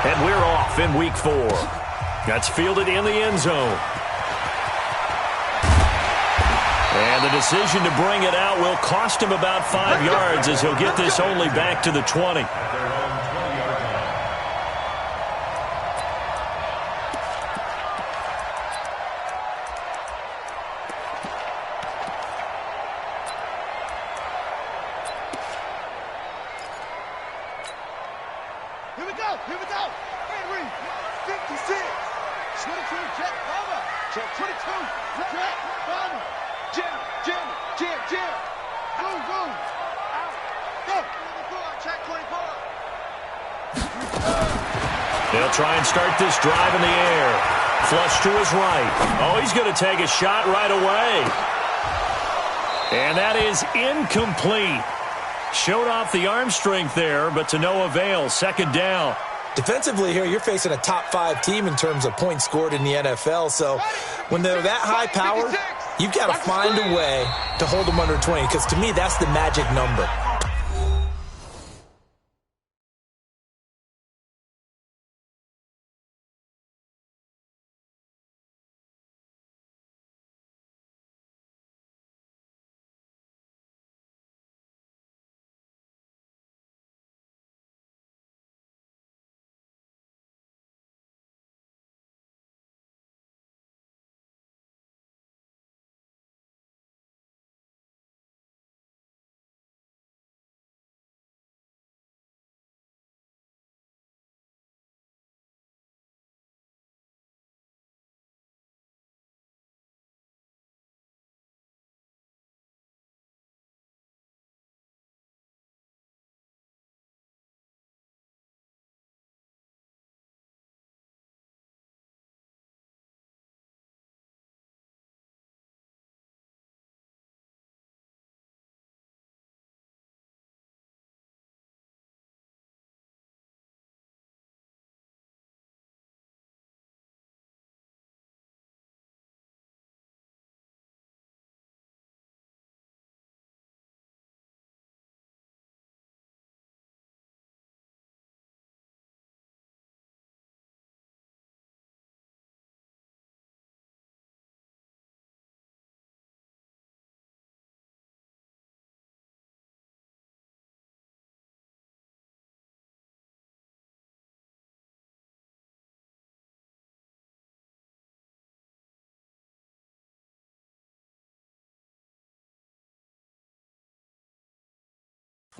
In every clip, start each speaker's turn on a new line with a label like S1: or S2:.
S1: and we're off in week 4. That's fielded in the end zone. And the decision to bring it out will cost him about 5 yards as he'll get this only back to the 20.
S2: Here we go. Henry, 56. 22, check, cover. Check, 22, check, cover. Jim. Go. Out. Go. 24, check, 24.
S1: They'll try and start this drive in the air. Flush to his right. Oh, he's going to take a shot right away. And that is incomplete. Showed off the arm strength there, but to no avail. Second down.
S3: Defensively here, you're facing a top 5 team in terms of points scored in the NFL. So when they're that high powered, you've got to find a way to hold them under 20, because to me, that's the magic number.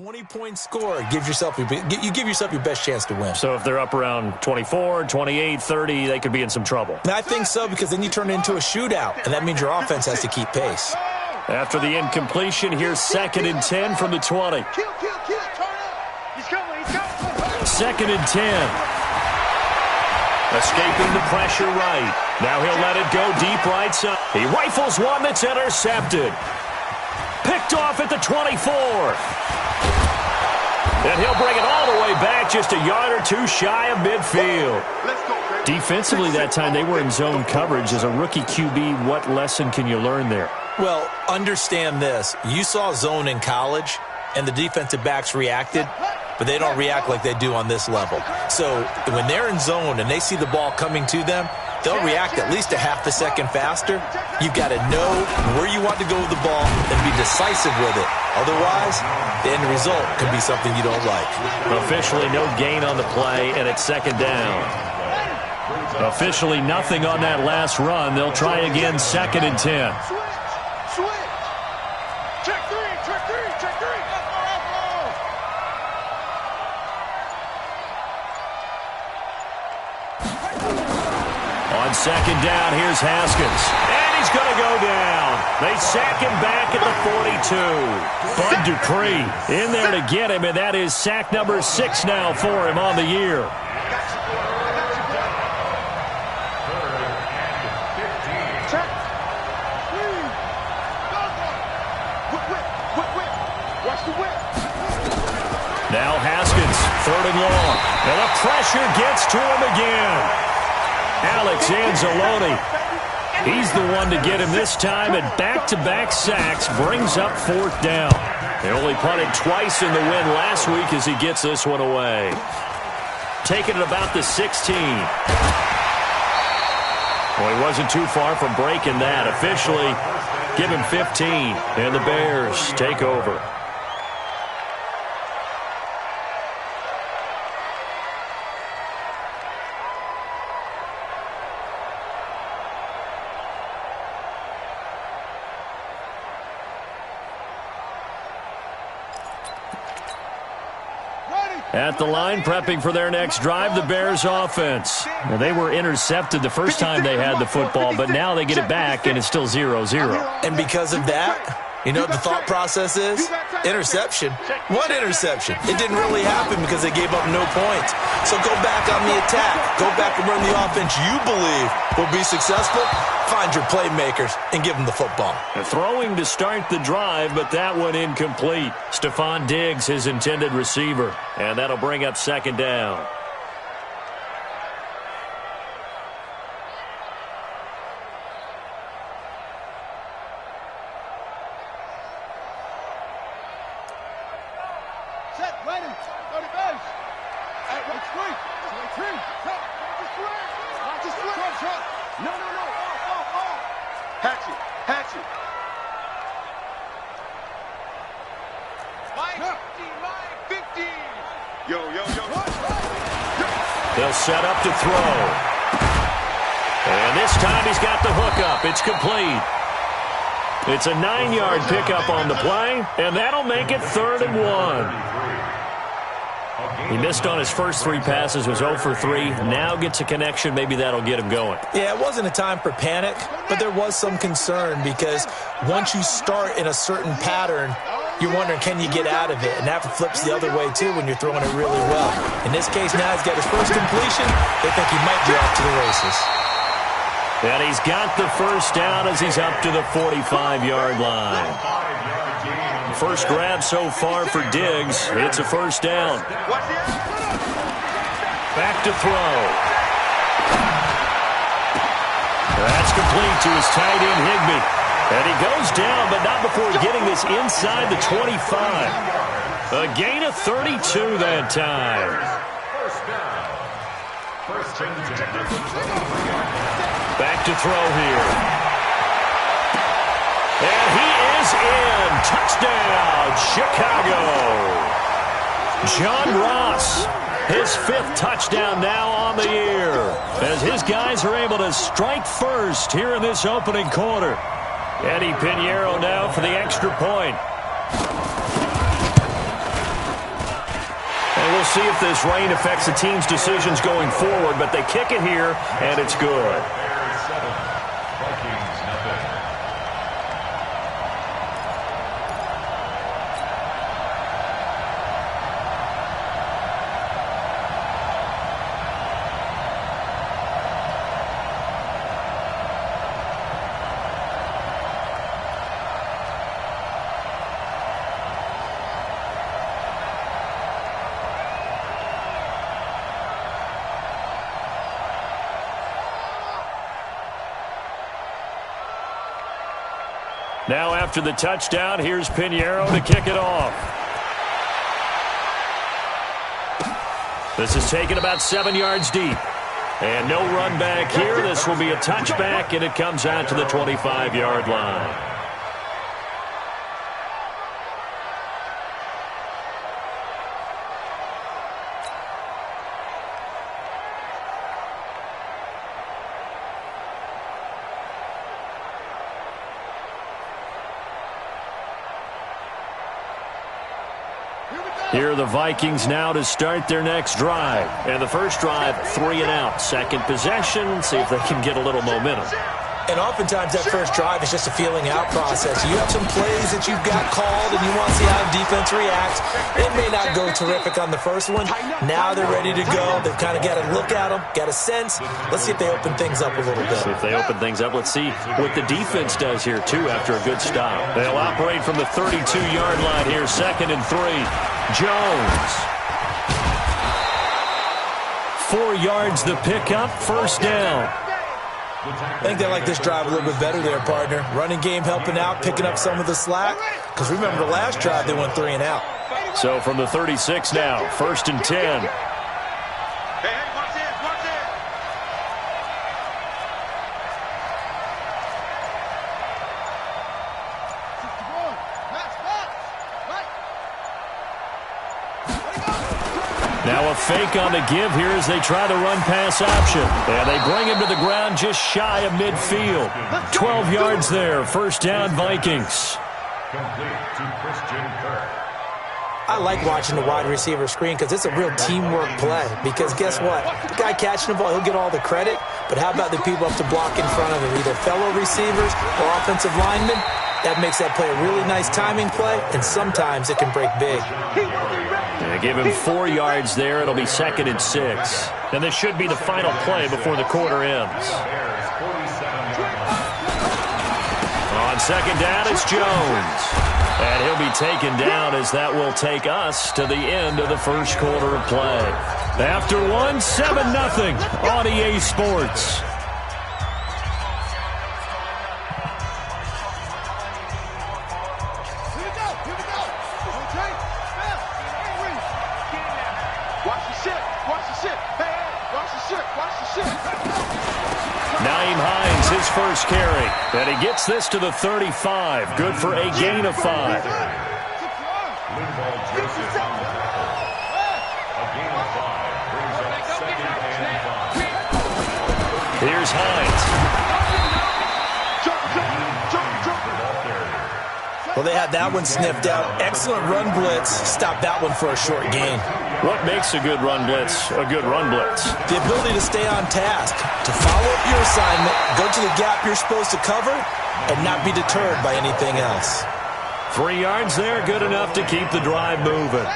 S3: .20 score gives yourself you give yourself your best chance to win.
S1: So if they're up around 24, 28, 30, they could be in some trouble.
S3: And I think so, because then you turn it into a shootout, and that means your offense has to keep pace.
S1: After the incompletion, here's 2nd and 10 from the 20.
S2: Kill. Turn up. He's coming.
S1: 2nd and 10. Escaping the pressure right. Now he'll let it go deep right side. He rifles one that's intercepted. Picked off at the 24. And he'll bring it all the way back, just a yard or two shy of midfield. Defensively that time, they were in zone coverage. As a rookie QB, what lesson can you learn there?
S3: Well, understand this. You saw zone in college, and the defensive backs reacted, but they don't react like they do on this level. So when they're in zone and they see the ball coming to them, they'll react at least a half a second faster. You've got to know where you want to go with the ball and be decisive with it. Otherwise, the end result could be something you don't like.
S1: Officially no gain on the play, and it's 2nd down. Officially nothing on that last run. They'll try again, 2nd and 10.
S2: Switch. Check three.
S1: On 2nd down, here's Haskins. And he's going to go down. They sack him back at the 42. Bud Dupree in there to get him, and that is sack number 6 now for him on the year. Now Haskins, 3rd and long. And the pressure gets to him again. Alex Anzalone, he's the one to get him this time, and back-to-back sacks brings up 4th down. They only punted twice in the win last week as he gets this one away. taking it about the 16. Well, he wasn't too far from breaking that. Officially, give him 15, and the Bears take over. At the line, prepping for their next drive, the Bears offense. Well, they were intercepted the first time they had the football, but now they get it back, and it's still 0-0.
S3: And because of that, you know what the thought process is? Interception. What interception? It didn't really happen because they gave up no points. So go back on the attack. Go back and run the offense you believe will be successful. Find your playmakers and give them the football.
S1: Throwing to start the drive, but that one incomplete. Stephon Diggs, his intended receiver. And that'll bring up second down.
S2: Set, ready, go to base. Hey, wait, swing. Swing, not just swing. No, off. Hatch it. Mike 50. Yo.
S1: They'll set up to throw. And this time he's got the hook up. It's complete. It's a 9-yard pickup on the play, and that'll make it 3rd and 1. He missed on his first 3 passes, was 0 for 3. Now gets a connection. Maybe that'll get him going.
S3: Yeah, it wasn't a time for panic, but there was some concern because once you start in a certain pattern, you're wondering, can you get out of it? And that flips the other way, too, when you're throwing it really well. In this case, now he's got his first completion. They think he might be off to the races.
S1: And he's got the first down as he's up to the 45-yard line. First grab so far for Diggs. It's a first down. Back to throw. That's complete to his tight end, Higbee. And he goes down, but not before getting this inside the 25. A gain of 32 that time. Back to throw here. And he is in. Touchdown, Chicago. John Ross, his 5th touchdown now on the year, as his guys are able to strike first here in this opening quarter. Eddie Pinheiro now for the extra point. And we'll see if this rain affects the team's decisions going forward, but they kick it here, and it's good. Now after the touchdown, here's Pinheiro to kick it off. This is taken about 7 yards deep. And no run back here. This will be a touchback, and it comes out to the 25-yard line. Here are the Vikings now to start their next drive. And the first drive, 3 and out. Second possession, see if they can get a little momentum.
S3: And oftentimes that first drive is just a feeling out process. You have some plays that you've got called and you want to see how the defense reacts. It may not go terrific on the first one. Now they're ready to go. They've kind of got to look at them, got a sense. Let's see if they open things up a little bit.
S1: See if they open things up. Let's see what the defense does here, too, after a good stop. They'll operate from the 32-yard line here, 2nd and 3. Jones. 4 yards the pickup, first down.
S3: I think they like this drive a little bit better there, partner. Running game helping out, picking up some of the slack. Because remember, the last drive they went 3 and out.
S1: So from the 36 now, 1st and 10.
S2: Hey, watch it, watch it.
S1: Now a fake on the give here as they try the run-pass option. And they bring him to the ground just shy of midfield. 12 yards there. First down, Vikings.
S3: I like watching the wide receiver screen because it's a real teamwork play. Because guess what? The guy catching the ball, he'll get all the credit. But how about the people up to block in front of him, either fellow receivers or offensive linemen? That makes that play a really nice timing play, and sometimes it can break big.
S1: They give him 4 yards there. It'll be 2nd and 6. And this should be the final play before the quarter ends. On 2nd down, it's Jones. And he'll be taken down as that will take us to the end of the first quarter of play. After one, 7-0 on EA Sports. His first carry, and he gets this to the 35. Good for a gain of 5. Here's Hines.
S3: Well, they had that one sniffed out. Excellent run blitz. Stop that one for a short gain.
S1: What makes a good run blitz a good run blitz?
S3: The ability to stay on task, to follow up your assignment, go to the gap you're supposed to cover, and not be deterred by anything else.
S1: 3 yards there, good enough to keep the drive moving.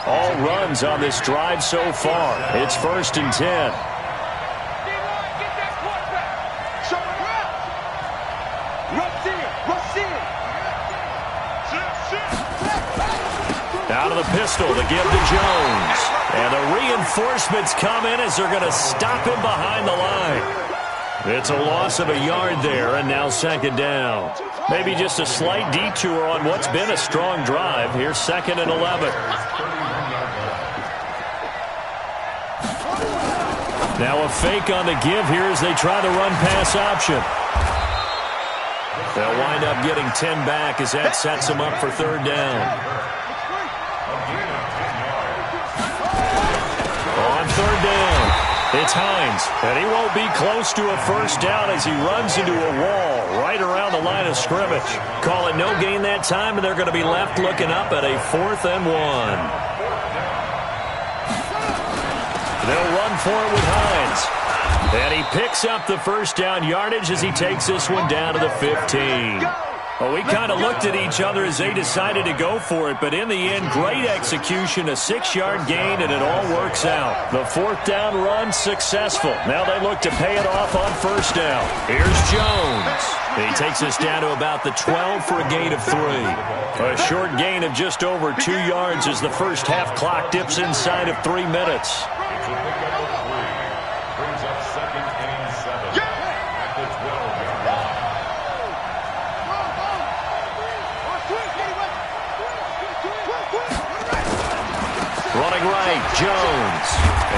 S1: All runs on this drive so far. It's 1st and 10. Out of the pistol to give to Jones. And the reinforcements come in as they're going to stop him behind the line. It's a loss of a yard there, and now 2nd down. Maybe just a slight detour on what's been a strong drive. Here's 2nd and 11. Now a fake on the give here as they try the run-pass option. They'll wind up getting 10 back as that sets them up for 3rd down. On 3rd down, it's Hines, and he won't be close to a first down as he runs into a wall right around the line of scrimmage. Call it no gain that time, and they're going to be left looking up at a 4th and 1. They'll run for it with Hines, and he picks up the first down yardage as he takes this one down to the 15. Well, we kind of looked at each other as they decided to go for it, but in the end, great execution, a 6-yard gain, and it all works out. The 4th down run successful. Now they look to pay it off on 1st down. Here's Jones. He takes us down to about the 12 for a gain of 3. A short gain of just over 2 yards as the first half clock dips inside of 3 minutes. Running right, Jones.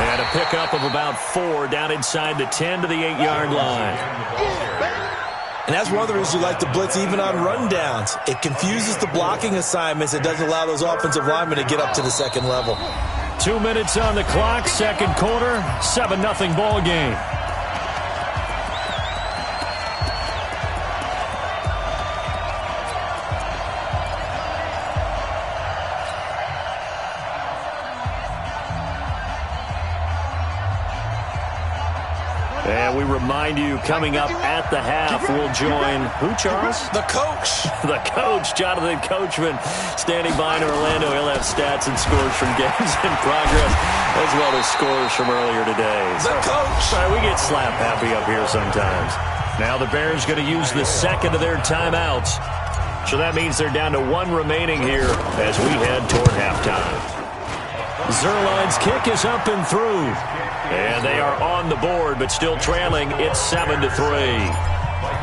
S1: And a pickup of about 4 down inside the 10 to the 8-yard line.
S3: And that's one of the reasons you like to blitz even on rundowns. It confuses the blocking assignments. It doesn't allow those offensive linemen to get up to the 2nd level.
S1: 2 minutes on the clock, 2nd quarter, 7-0 ball game. And we remind you, coming up at the half, we'll join who, Charles?
S3: The coach.
S1: The coach, Jonathan Coachman, standing by in Orlando. He'll have stats and scores from games in progress, as well as scores from earlier today.
S3: The coach.
S1: Sorry, we get slap happy up here sometimes. Now the Bears going to use the 2nd of their timeouts. So that means they're down to 1 remaining here as we head toward halftime. Zerline's kick is up and through. And they are on the board, but still trailing. It's 7-3.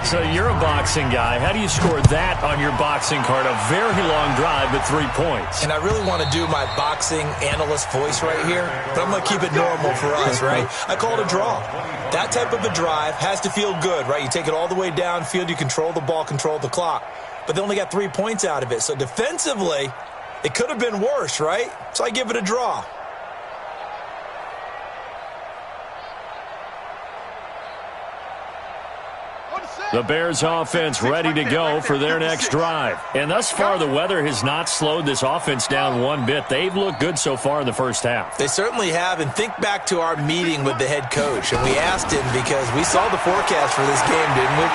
S1: So you're a boxing guy. How do you score that on your boxing card? A very long drive, but 3 points.
S3: And I really want to do my boxing analyst voice right here, but I'm going to keep it normal for us, right? I call it a draw. That type of a drive has to feel good, right? You take it all the way downfield, you control the ball, control the clock. But they only got 3 points out of it. So defensively, it could have been worse, right? So I give it a draw.
S1: The Bears offense ready to go for their next drive. And thus far, the weather has not slowed this offense down one bit. They've looked good so far in the first half.
S3: They certainly have. And think back to our meeting with the head coach. And we asked him because we saw the forecast for this game, didn't we?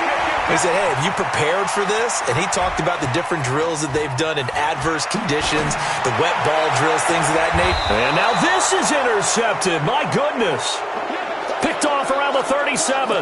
S3: We said, hey, have you prepared for this? And he talked about the different drills that they've done in adverse conditions, the wet ball drills, things of that nature.
S1: And now this is intercepted. My goodness. Picked off around the 37.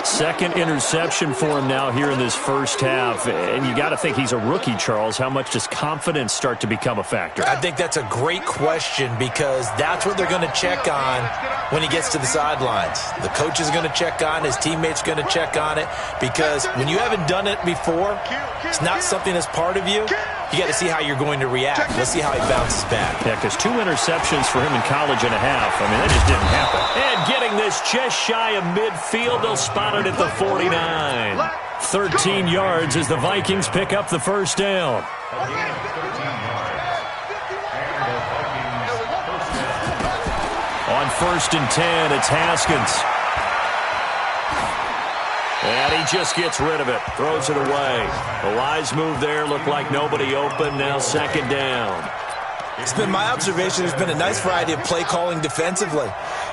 S1: Second interception for him now here in this first half. And you got to think he's a rookie, Charles. How much does confidence start to become a factor?
S3: I think that's a great question because that's what they're going to check on when he gets to the sidelines. The coach is going to check on, his teammates going to check on it, because when you haven't done it before, it's not something that's part of you. You got to see how you're going to react. Let's see how he bounces back.
S1: Yeah, because 2 interceptions for him in college and a half. I mean, that just didn't happen. And getting this just shy of midfield, they'll spot it at the 49. 13 yards as the Vikings pick up the first down. On 1st and 10, it's Haskins. And he just gets rid of it, throws it away. A wise move there, looked like nobody open, now 2nd down.
S3: It's been my observation there's been a nice variety of play calling defensively.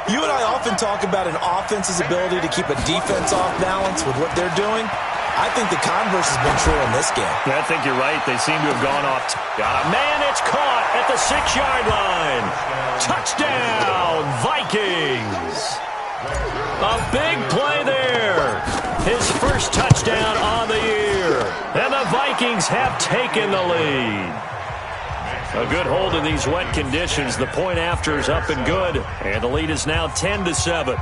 S3: You and I often talk about an offense's ability to keep a defense off balance with what they're doing. I think the converse has been true in this game.
S1: I think you're right. They seem to have gone off. Got a man, it's caught at the 6-yard line. Touchdown, Vikings. A big play there. His first touchdown on the year. And the Vikings have taken the lead. A good hold in these wet conditions. The point after is up and good. And the lead is now 10-7.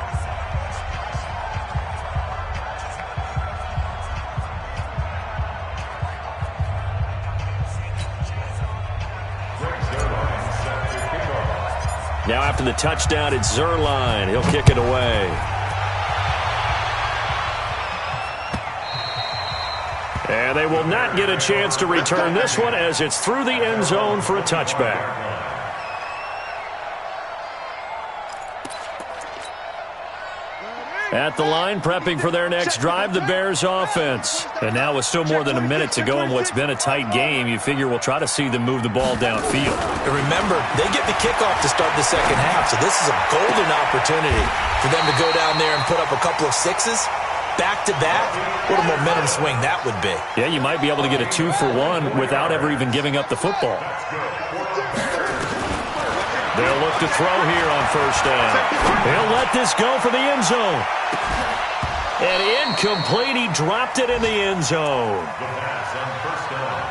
S1: Now after the touchdown, it's Zerline. He'll kick it away. And they will not get a chance to return this one as it's through the end zone for a touchback. At the line, prepping for their next drive, the Bears offense. And now with still more than a minute to go in what's been a tight game, you figure we'll try to see them move the ball downfield.
S3: And remember, they get the kickoff to start the second half, so this is a golden opportunity for them to go down there and put up a couple of sixes. Back-to-back, what a momentum swing that would be.
S1: Yeah, you might be able to get a 2-for-1 without ever even giving up the football. They'll look to throw here on 1st down. He'll let this go for the end zone. And incomplete, he dropped it in the end zone.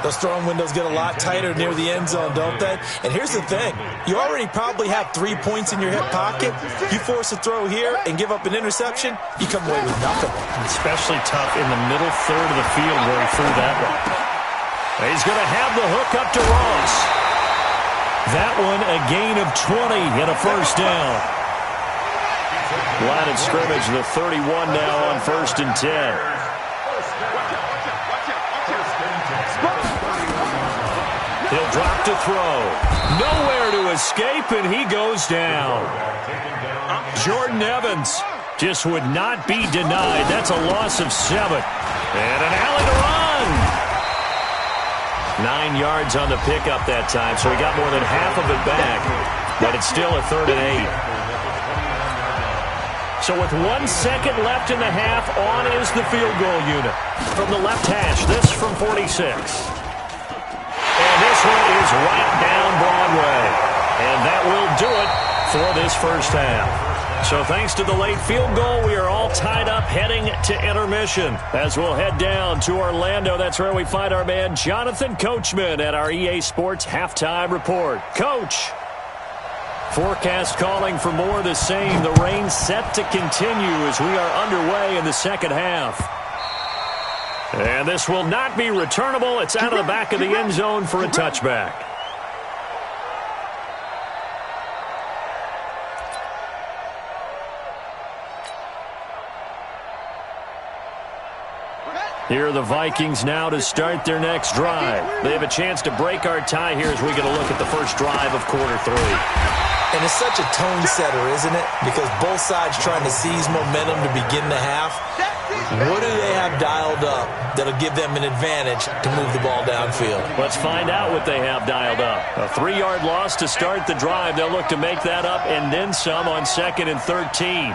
S3: Those throwing windows get a lot tighter near the end zone, don't they? And here's the thing. You already probably have 3 points in your hip pocket. You force a throw here and give up an interception, you come away with nothing.
S1: Especially tough in the middle third of the field where he threw that one. He's going to have the hook up to Ross. That one a gain of 20 and a 1st down. Line of scrimmage, the 31 now on 1st and 10. He'll drop to throw. Nowhere to escape, and he goes down. Jordan Evans just would not be denied. That's a loss of 7. And an alley to run. 9 yards on the pickup that time, so he got more than half of it back. But it's still a 3rd and 8. So with 1 second left in the half, on is the field goal unit. From the left hash, this from 46. And this one is right down Broadway. And that will do it for this first half. So thanks to the late field goal, we are all tied up heading to intermission. As we'll head down to Orlando, that's where we find our man Jonathan Coachman at our EA Sports Halftime Report. Coach, forecast calling for more of the same. The rain set to continue as we are underway in the second half. And this will not be returnable. It's out of the back of the end zone for a touchback. Here are the Vikings now to start their next drive. They have a chance to break our tie here as we get a look at the first drive of quarter 3.
S3: And it's such a tone setter, isn't it? Because both sides trying to seize momentum to begin the half. What do they have dialed up that'll give them an advantage to move the ball downfield?
S1: Let's find out what they have dialed up. A 3-yard loss to start the drive. They'll look to make that up and then some on 2nd and 13.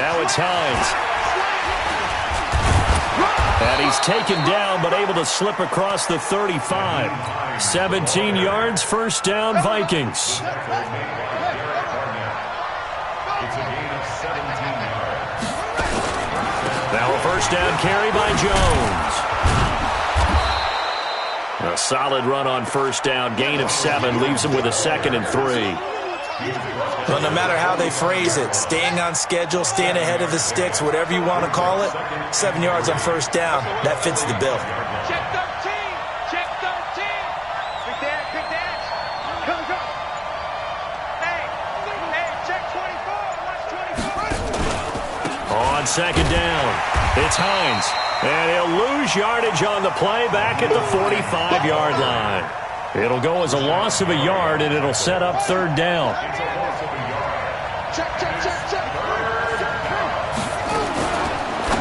S1: Now it's Hines. And he's taken down but able to slip across the 35. 17 yards, first down, Vikings. Now a first down carry by Jones. A solid run on first down, gain of 7, leaves him with a 2nd and 3.
S3: Well, no matter how they phrase it, staying on schedule, staying ahead of the sticks, whatever you want to call it, 7 yards on first down, that fits the bill.
S2: Check 13. Check 13. Good dash. Good dash. Go. Hey, check 24. Watch 24.
S1: On 2nd down, it's Hines. And he'll lose yardage on the play back at the 45-yard line. It'll go as a loss of a yard, and it'll set up 3rd down.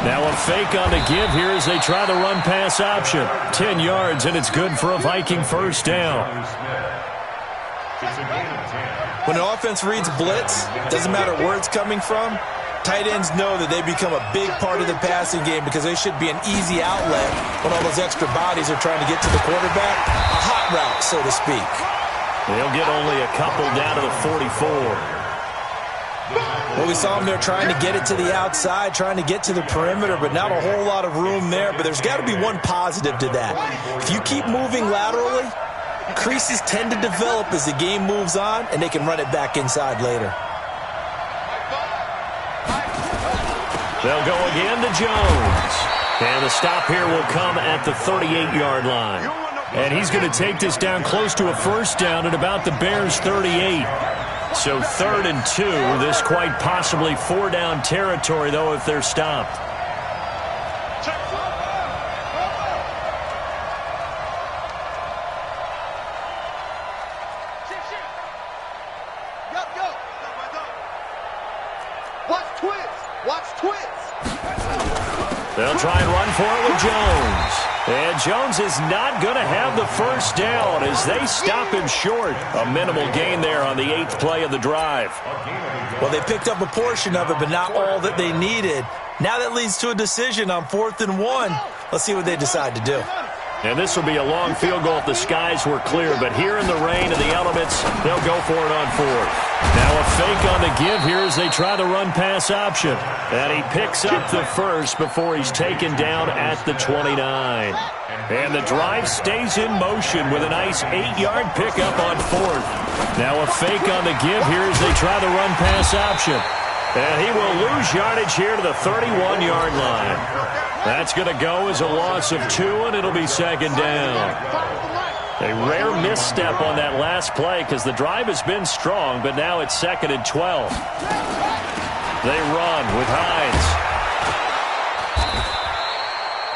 S1: Now a fake on the give here as they try the run-pass option. 10 yards, and it's good for a Viking first down.
S3: When an offense reads blitz, doesn't matter where it's coming from, tight ends know that they become a big part of the passing game because they should be an easy outlet when all those extra bodies are trying to get to the quarterback. A hot route, so to speak.
S1: They'll get only a couple down to the 44.
S3: Well, we saw them there trying to get it to the outside, trying to get to the perimeter, but not a whole lot of room there. But there's got to be one positive to that. If you keep moving laterally, creases tend to develop as the game moves on, and they can run it back inside later.
S1: They'll go again to Jones. And the stop here will come at the 38-yard line. And he's going to take this down close to a first down at about the Bears' 38. So 3rd and 2. This quite possibly 4-down territory, though, if they're stopped. They'll try and run for it with Jones. And Jones is not going to have the first down as they stop him short. A minimal gain there on the 8th play of the drive.
S3: Well, they picked up a portion of it, but not all that they needed. Now that leads to a decision on 4th and 1. Let's see what they decide to do.
S1: And this will be a long field goal if the skies were clear. But here in the rain and the elements, they'll go for it on 4th. Now a fake on the give here as they try the run-pass option. And he picks up the first before he's taken down at the 29. And the drive stays in motion with a nice 8-yard pickup on 4th. Now a fake on the give here as they try the run-pass option. And he will lose yardage here to the 31-yard line. That's going to go as a loss of 2, and it'll be 2nd down. A rare misstep on that last play because the drive has been strong, but now it's 2nd and 12. They run with Hines.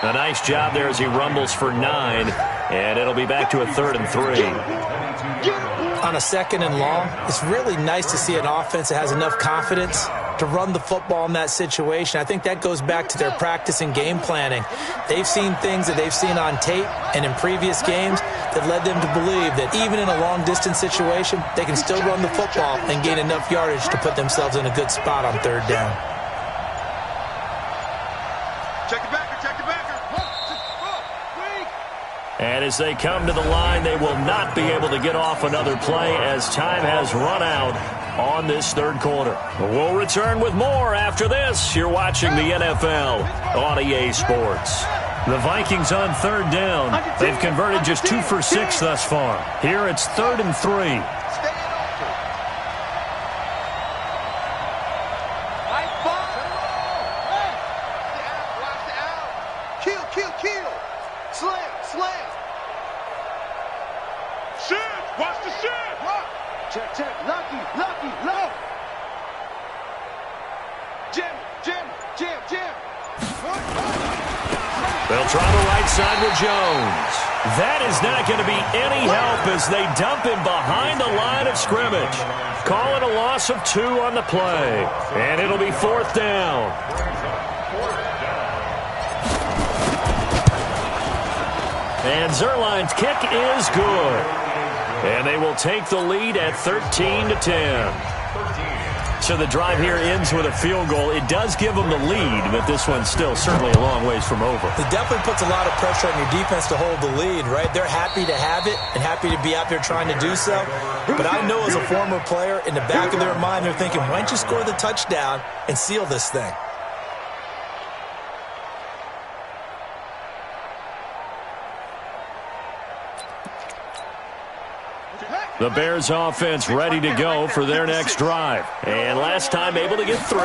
S1: A nice job there as he rumbles for 9, and it'll be back to a 3rd and 3.
S3: On a 2nd and long, it's really nice to see an offense that has enough confidence to run the football in that situation. I think that goes back to their practice and game planning. They've seen things that they've seen on tape and in previous games that led them to believe that even in a long-distance situation, they can still run the football and gain enough yardage to put themselves in a good spot on 3rd down.
S2: Check the backer, check the backer.
S1: And as they come to the line, they will not be able to get off another play as time has run out on this 3rd quarter. We'll return with more after this. You're watching the NFL on EA Sports. The Vikings on 3rd down. They've converted just 2 for 6 thus far. Here it's 3rd and 3. They'll try the right side with Jones. That is not going to be any help as they dump him behind the line of scrimmage. Call it a loss of 2 on the play. And it'll be 4th down. And Zerline's kick is good. And they will take the lead at 13-10. So the drive here ends with a field goal. It does give them the lead, but this one's still certainly a long ways from over.
S3: It definitely puts a lot of pressure on your defense to hold the lead, right? They're happy to have it and happy to be out there trying to do so. But I know as a former player, in the back of their mind, they're thinking, why don't you score the touchdown and seal this thing?
S1: The Bears offense ready to go for their next drive. And last time able to get 3.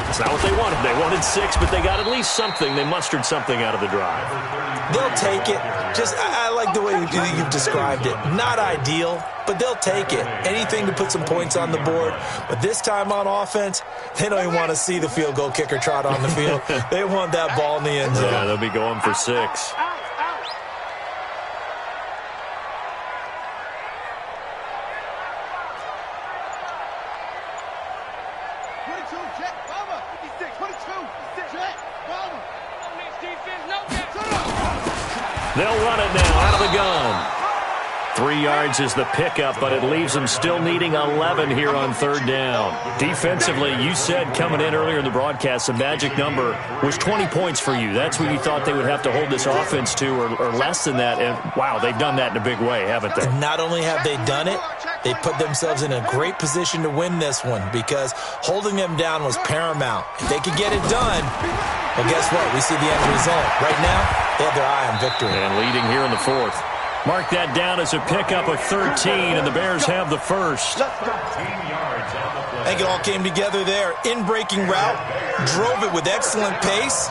S1: It's not what they wanted. They wanted 6, but they got at least something. They mustered something out of the drive.
S3: They'll take it. I like the way you've described it. Not ideal, but they'll take it. Anything to put some points on the board. But this time on offense, they don't even want to see the field goal kicker trot on the field. They want that ball in the end zone.
S1: Yeah, they'll be going for 6. They'll run it now out of the gun. 3 yards is the pickup, but it leaves them still needing 11 here on 3rd down. Defensively, you said coming in earlier in the broadcast, the magic number was 20 points for you. That's what you thought they would have to hold this offense to, or less than that. And, wow, they've done that in a big way, haven't they?
S3: And not only have they done it, they put themselves in a great position to win this one because holding them down was paramount. If they could get it done, well, guess what? We see the end result. Right now, they have their eye on victory.
S1: And leading here in the 4th. Mark that down as a pickup of 13, and the Bears have the first.
S3: I think it all came together there. In-breaking route, drove it with excellent pace.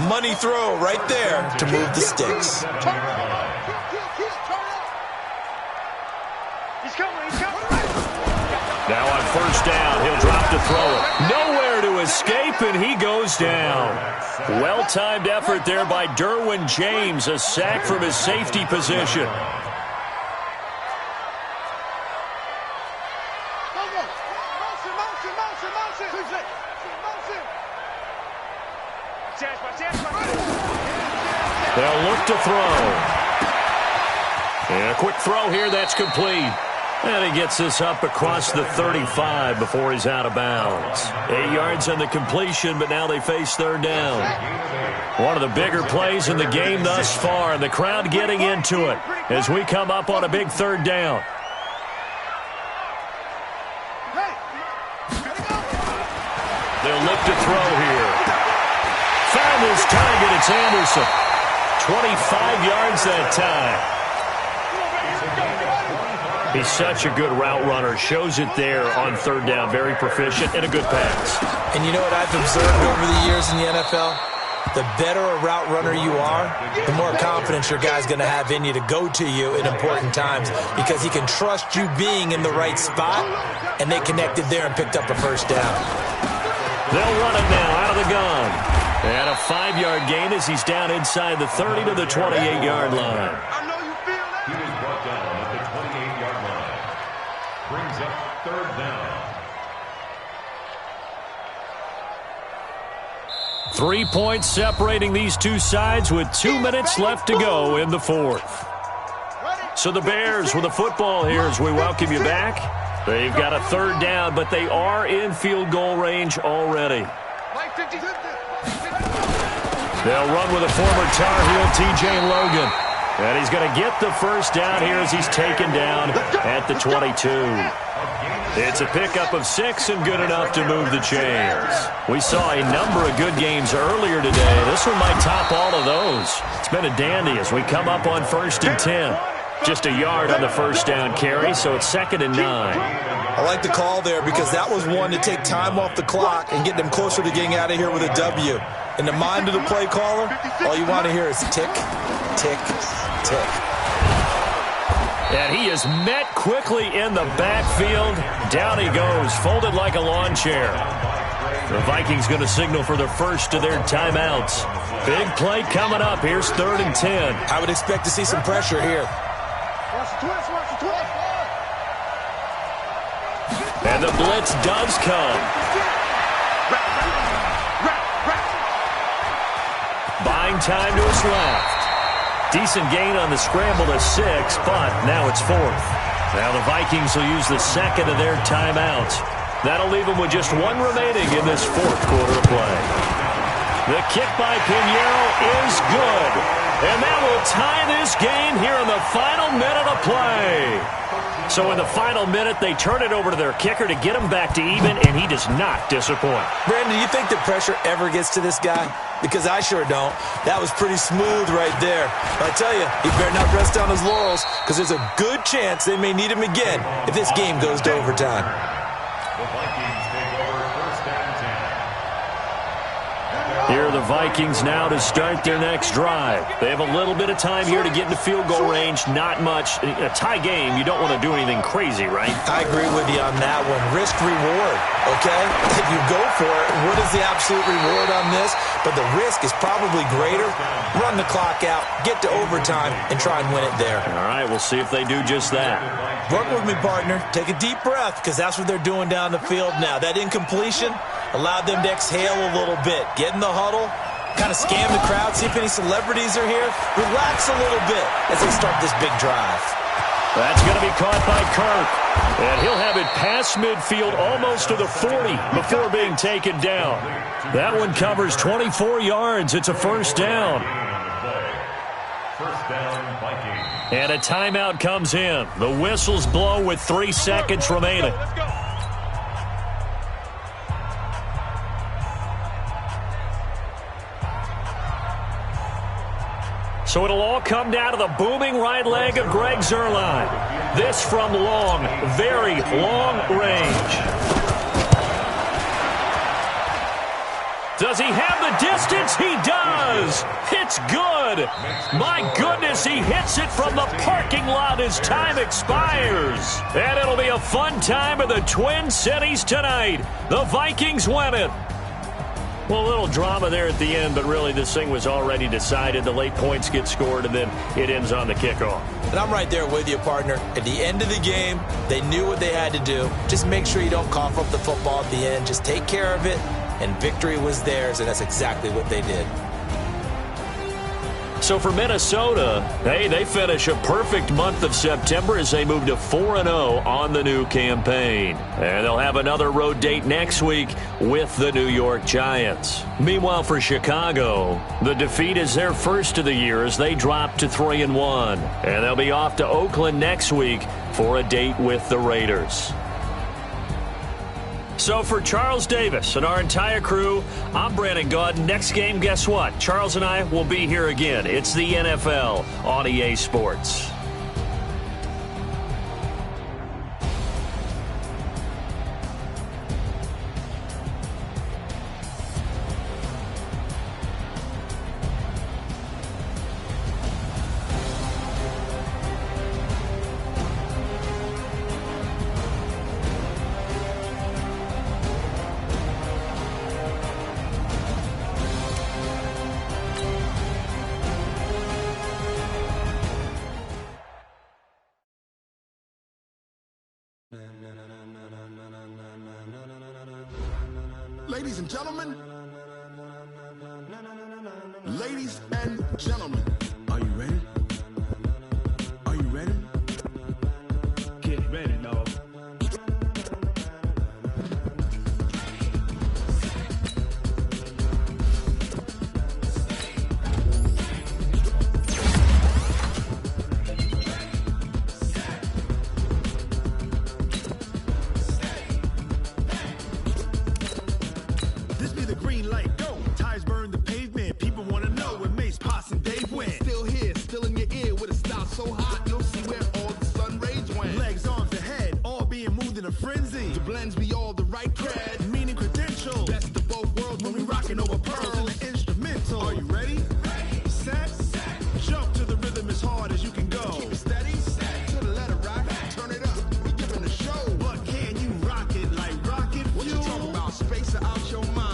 S3: Money throw right there to move the sticks.
S1: Now on 1st down, he'll drop to throw it. Nowhere to escape, and he goes down. Well-timed effort there by Derwin James, a sack from his safety position. They'll look to throw. And a quick throw here, that's complete. And he gets this up across the 35 before he's out of bounds. 8 yards on the completion, but now they face 3rd down. One of the bigger plays in the game thus far, and the crowd getting into it as we come up on a big 3rd down. They'll look to throw here. Found his target, it's Anderson. 25 yards that time. He's such a good route runner. Shows it there on 3rd down. Very proficient and a good pass.
S3: And you know what I've observed over the years in the NFL? The better a route runner you are, the more confidence your guy's going to have in you to go to you in important times because he can trust you being in the right spot, and they connected there and picked up a 1st down.
S1: They'll run it now out of the gun. And a 5-yard gain as he's down inside the 30 to the 28-yard line.
S4: He was brought down at the 28-yard line. Brings up 3rd down.
S1: 3 points separating these two sides with 2 minutes left to go in the 4th. So the Bears with the football here as we welcome you back. They've got a 3rd down, but they are in field goal range already. They'll run with a former Tar Heel, TJ Logan. And he's going to get the 1st down here as he's taken down at the 22. It's a pickup of 6 and good enough to move the chains. We saw a number of good games earlier today. This one might top all of those. It's been a dandy as we come up on 1st and 10. Just a yard on the 1st down carry, so it's 2nd and 9.
S3: I like the call there because that was one to take time off the clock and get them closer to getting out of here with a W. In the mind of the play caller, all you want to hear is tick, tick, tick.
S1: And he is met quickly in the backfield. Down he goes, folded like a lawn chair. The Vikings going to signal for the first of their timeouts. Big play coming up. Here's 3rd and 10.
S3: I would expect to see some pressure here.
S1: And the blitz does come. Buying time to his left. Decent gain on the scramble to 6, but now it's 4th. Now the Vikings will use the second of their timeouts. That'll leave them with just 1 remaining in this 4th quarter of play. The kick by Pinheiro is good. And that will tie this game here in the final minute of play. So in the final minute, they turn it over to their kicker to get him back to even, and he does not disappoint.
S3: Brandon, do you think the pressure ever gets to this guy? Because I sure don't. That was pretty smooth right there. But I tell you, he better not rest on his laurels, because there's a good chance they may need him again if this game goes to overtime.
S4: The Vikings take over 1st and 10.
S1: Here are the Vikings now to start their next drive. They have a little bit of time here to get into field goal range. Not much. A tie game, you don't want to do anything crazy, right?
S3: I agree with you on that one. Risk reward, okay? If you go for it, what is the absolute reward on this? But the risk is probably greater. Run the clock out, get to overtime, and try and win it there.
S1: All right, we'll see if they do just that.
S3: Work with me, partner. Take a deep breath, because that's what they're doing down the field now. That incompletion allowed them to exhale a little bit. Get in the huddle, kind of scan the crowd, see if any celebrities are here. Relax a little bit as they start this big drive.
S1: That's going to be caught by Kirk. And he'll have it past midfield almost to the 40 before being taken down. That one covers 24 yards. It's a 1st down.
S4: 1st down, Vikings.
S1: And a timeout comes in. The whistles blow with 3 seconds remaining. So it'll all come down to the booming right leg of Greg Zuerlein. This from long, very long range. Does he have the distance? He does. It's good. My goodness, he hits it from the parking lot as time expires. And it'll be a fun time in the Twin Cities tonight. The Vikings win it. Well, a little drama there at the end, but really this thing was already decided. The late points get scored, and then it ends on the kickoff.
S3: And I'm right there with you, partner. At the end of the game, they knew what they had to do. Just make sure you don't cough up the football at the end. Just take care of it, and victory was theirs, and that's exactly what they did.
S1: So for Minnesota, hey, they finish a perfect month of September as they move to 4-0 on the new campaign. And they'll have another road date next week with the New York Giants. Meanwhile, for Chicago, the defeat is their first of the year as they drop to 3-1. And they'll be off to Oakland next week for a date with the Raiders. So for Charles Davis and our entire crew, I'm Brandon Gaudin. Next game, guess what? Charles and I will be here again. It's the NFL on EA Sports.
S2: Ladies and gentlemen, are you ready? Are you ready? Get ready, dog. This be the green light, go. Tires burn the pavement. People want to know where Mace, Potts, and Dave went. Still here, still in your ear with a style so hot, you'll see where all the sun rays went. Legs, arms, and head, all being moved in a frenzy. The blends be all the right cred, meaning credentials. Best of both worlds when we rockin' over pearls and the instrumental. Are you ready? Ready. Set. Jump to the rhythm as hard as you can go. Keep it steady. To the letter rock. Turn it up. We giving a show. But can you rock it like rocket fuel? What you talking about? Space out your mind.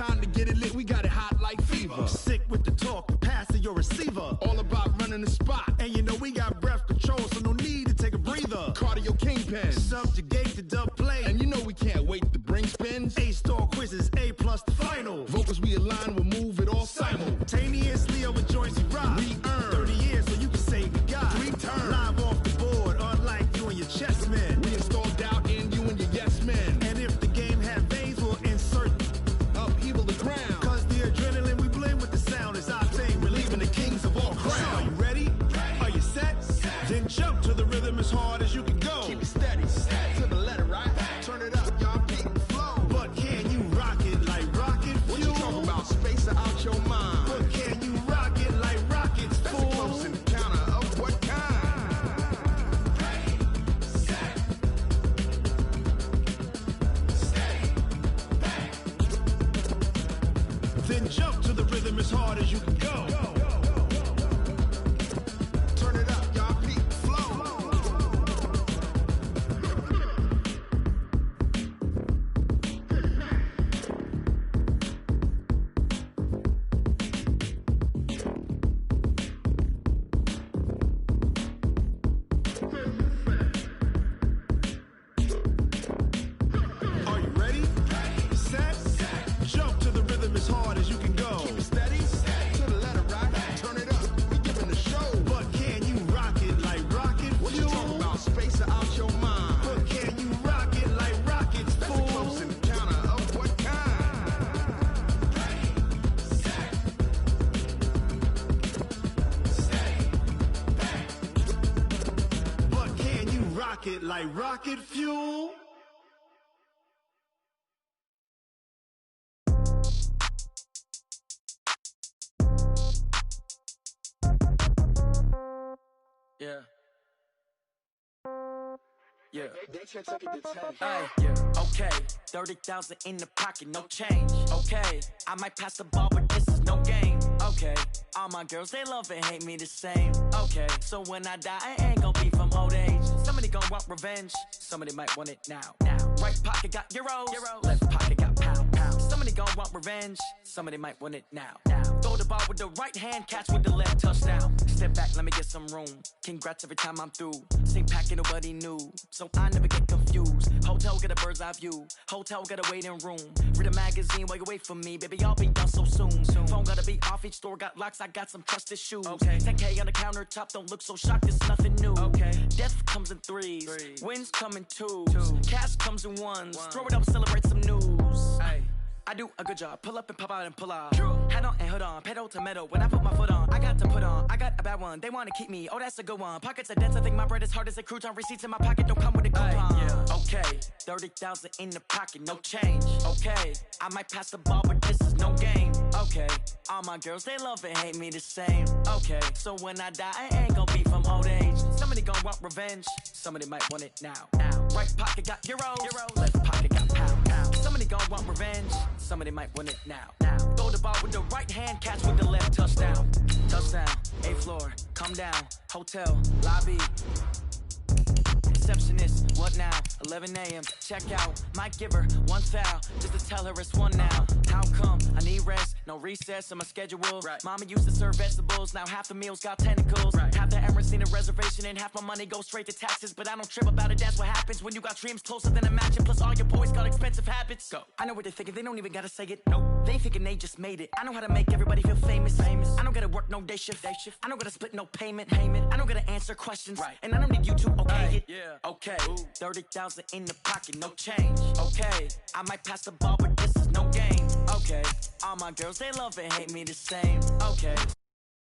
S2: Time to get it lit, we got it hot like fever. Sick with the talk, pass to your receiver. All about running the spot. And you know we got breath control, so no need to take a breather. Cardio kingpin, subjugate the dub play. And you know we can't wait to bring spins. A-star quizzes, A+ the final. Vocals we align, we'll move it all simultaneously over joints we rock. We earn 30 years so you can say we got 3 turns. Live off the board, unlike you and your chess men. We install doubt in you and your yes men. And if the game had veins, we'll insert upheaval the ground. Cause the adrenaline we blend with the sound is our thing. We're leaving the kings of all crowns. Are you ready? Are you set? Then jump to the rhythm as hard as you can go. Keep it steady, to the letter, right? Turn it up, y'all, beat and flow. But can you rock it like rocket fuel? What you talking about? Space out your mind. But can you rock it like rockets, fool? That's a close encounter of what kind? Ready, set, steady, bang. Then jump to the rhythm as hard as you can go. Turn it up, y'all, beat and flow. Are you ready? Set, jump to the rhythm as hard as you can go. Keep it steady, to the letter, right? Turn it up, we giving the show. But can you rock it like rocket fuel? What you talking about? Space out your mind. But can you rock it like rockets, fool? That's a close encounter of what kind? Ready, set, steady, bang. But can you rock it like rocket fuel?
S5: Yeah. Yeah. Ay, yeah. Okay. 30,000 in the pocket, no change. Okay. I might pass the ball, but this is no game. Okay. All my girls, they love and hate me the same. Okay. So when I die, I ain't gon' be from old age. Somebody gon' want revenge. Somebody might want it now. Right pocket got euros. Left pocket got pound. Somebody gon' want revenge. Somebody might want it now. Throw the ball with the right hand, catch with the left, touchdown. Step back, let me get some room. Congrats every time I'm through. Same packet, nobody knew, so I never get confused. Hotel get a bird's eye view. Hotel got a waiting room. Read a magazine while you wait for me, baby. I'll be done so soon. Phone gotta be off. Each store got locks. I got some trusted shoes. Okay. 10K on the countertop. Don't look so shocked. It's nothing new. Okay. Death comes in threes. Wins come in twos. Cash comes in ones. Throw it up, celebrate some news. Ay. I do a good job. Pull up and pop out and pull out. Head on and hood on. Pedal to metal. When I put my foot on, I got to put on. I got a bad one. They want to keep me. Oh, that's a good one. Pockets are dense. I think my bread is hard as a crouton. Receipts in my pocket don't come with a coupon. Yeah. Okay. 30,000 in the pocket. No change. Okay. I might pass the ball, but this is no game. Okay. All my girls, they love and hate me the same. Okay. So when I die, I ain't gon' be from old age. Somebody gon' want revenge. Somebody might want it now. Right pocket got euros. Left pocket got pound. Somebody gon' want revenge. Somebody might want it now. Throw the ball with the right hand, catch with the left, touchdown. Touchdown, 8th floor, come down. Hotel, lobby. Receptionist, what now? 11 a.m. Check out. Might give her one foul just to tell her it's one now. How come? I need rest, no recess in my schedule. Right. Mama used to serve vegetables, now half the meals got tentacles. Right. Half the Emirates need a reservation and half my money goes straight to taxes. But I don't trip about it, that's what happens when you got dreams closer than a mansion. Plus all your boys got expensive habits. Go. I know what they're thinking, they don't even gotta say it. Nope. They thinking they just made it. I know how to make everybody feel famous. I don't gotta work no day shift. I don't gotta split no payment. I don't gotta answer questions. Right. And I don't need you to okay it. Yeah. Okay. 30,000 in the pocket, no change. Okay. I might pass the ball, but this is no game. Okay. All my girls, they love and hate me the same. Okay.